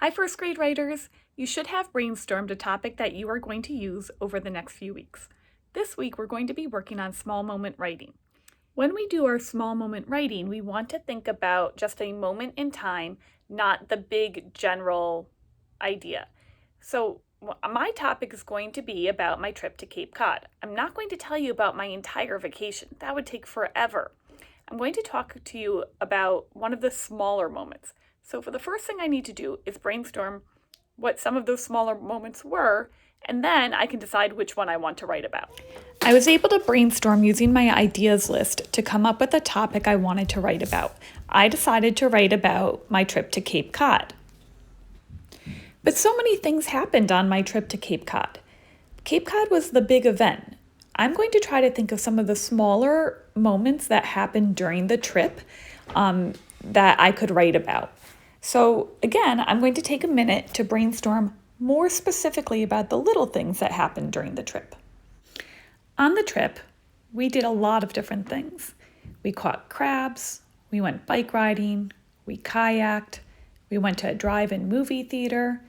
Hi, first grade writers! You should have brainstormed a topic that you are going to use over the next few weeks. This week, we're going to be working on small moment writing. When we do our small moment writing, we want to think about just a moment in time, not the big general idea. So my topic is going to be about my trip to Cape Cod. I'm not going to tell you about my entire vacation. That would take forever. I'm going to talk to you about one of the smaller moments. So for the first thing I need to do is brainstorm what some of those smaller moments were, and then I can decide which one I want to write about. I was able to brainstorm using my ideas list to come up with a topic I wanted to write about. I decided to write about my trip to Cape Cod. But so many things happened on my trip to Cape Cod. Cape Cod was the big event. I'm going to try to think of some of the smaller moments that happened during the trip that I could write about. So again, I'm going to take a minute to brainstorm more specifically about the little things that happened during the trip. On the trip, we did a lot of different things. We caught crabs, we went bike riding, we kayaked, we went to a drive-in movie theater,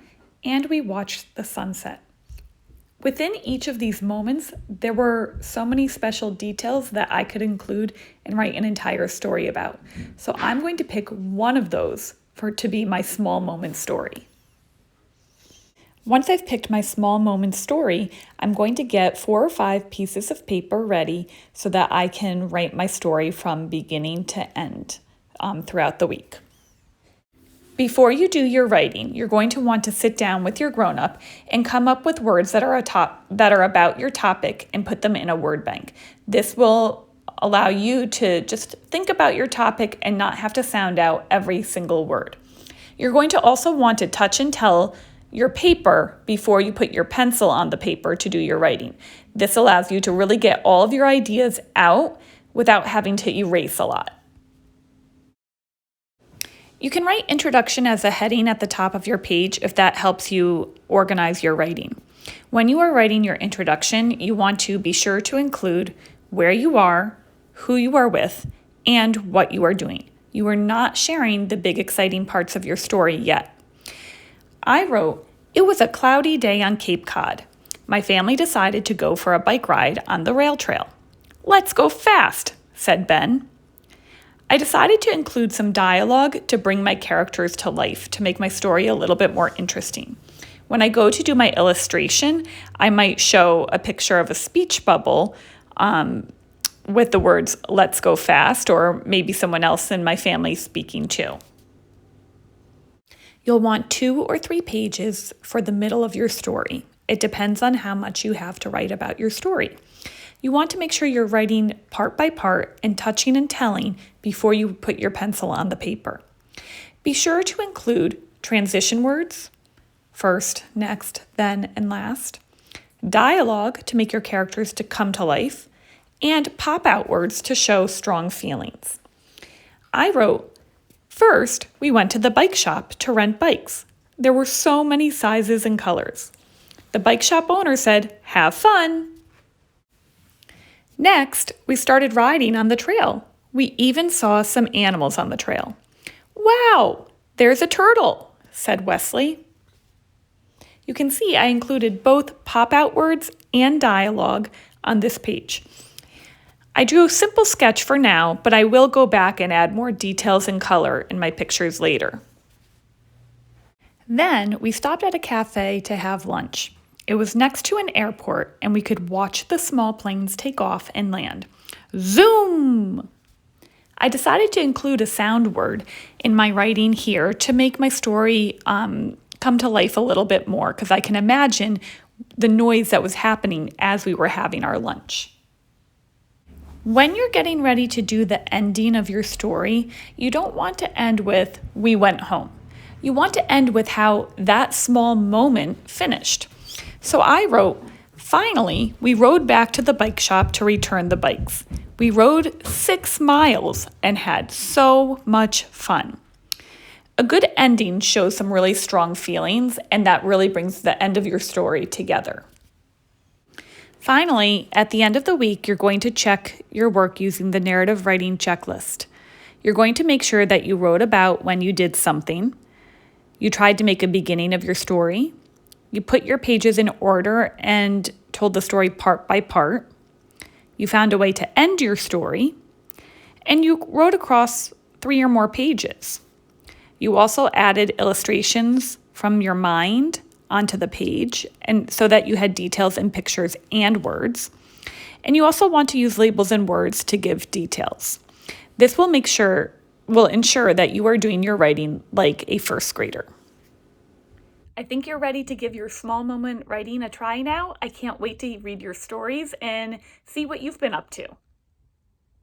and we watched the sunset. Within each of these moments, there were so many special details that I could include and write an entire story about. So I'm going to pick one of those to be my small moment story. Once I've picked my small moment story, I'm going to get 4 or 5 pieces of paper ready so that I can write my story from beginning to end throughout the week. Before you do your writing, you're going to want to sit down with your grown-up and come up with words that are about your topic and put them in a word bank. This will allow you to just think about your topic and not have to sound out every single word. You're going to also want to touch and tell your paper before you put your pencil on the paper to do your writing. This allows you to really get all of your ideas out without having to erase a lot. You can write introduction as a heading at the top of your page if that helps you organize your writing. When you are writing your introduction, you want to be sure to include where you are, who you are with, and what you are doing. You are not sharing the big exciting parts of your story yet. I wrote, "It was a cloudy day on Cape Cod. My family decided to go for a bike ride on the rail trail. Let's go fast," said Ben. I decided to include some dialogue to bring my characters to life, to make my story a little bit more interesting. When I go to do my illustration, I might show a picture of a speech bubble with the words, "Let's go fast," or maybe someone else in my family speaking too. You'll want 2 or 3 pages for the middle of your story. It depends on how much you have to write about your story. You want to make sure you're writing part by part and touching and telling before you put your pencil on the paper. Be sure to include transition words, first, next, then, and last, dialogue to make your characters to come to life, and pop-out words to show strong feelings. I wrote, "First, we went to the bike shop to rent bikes. There were so many sizes and colors. The bike shop owner said, 'Have fun.' Next, we started riding on the trail. We even saw some animals on the trail. 'Wow, there's a turtle,' said Wesley." You can see I included both pop-out words and dialogue on this page. I drew a simple sketch for now, but I will go back and add more details and color in my pictures later. Then we stopped at a cafe to have lunch. It was next to an airport, and we could watch the small planes take off and land. Zoom! I decided to include a sound word in my writing here to make my story come to life a little bit more, because I can imagine the noise that was happening as we were having our lunch. When you're getting ready to do the ending of your story, you don't want to end with, "We went home." You want to end with how that small moment finished. So I wrote, "Finally, we rode back to the bike shop to return the bikes. We rode 6 miles and had so much fun." A good ending shows some really strong feelings, and that really brings the end of your story together. Finally, at the end of the week, you're going to check your work using the narrative writing checklist. You're going to make sure that you wrote about when you did something. You tried to make a beginning of your story. You put your pages in order and told the story part by part. You found a way to end your story, and you wrote across 3 or more pages. You also added illustrations from your mind onto the page, and so that you had details in pictures and words. And you also want to use labels and words to give details. This will ensure that you are doing your writing like a first grader. I think you're ready to give your small moment writing a try now. I can't wait to read your stories and see what you've been up to.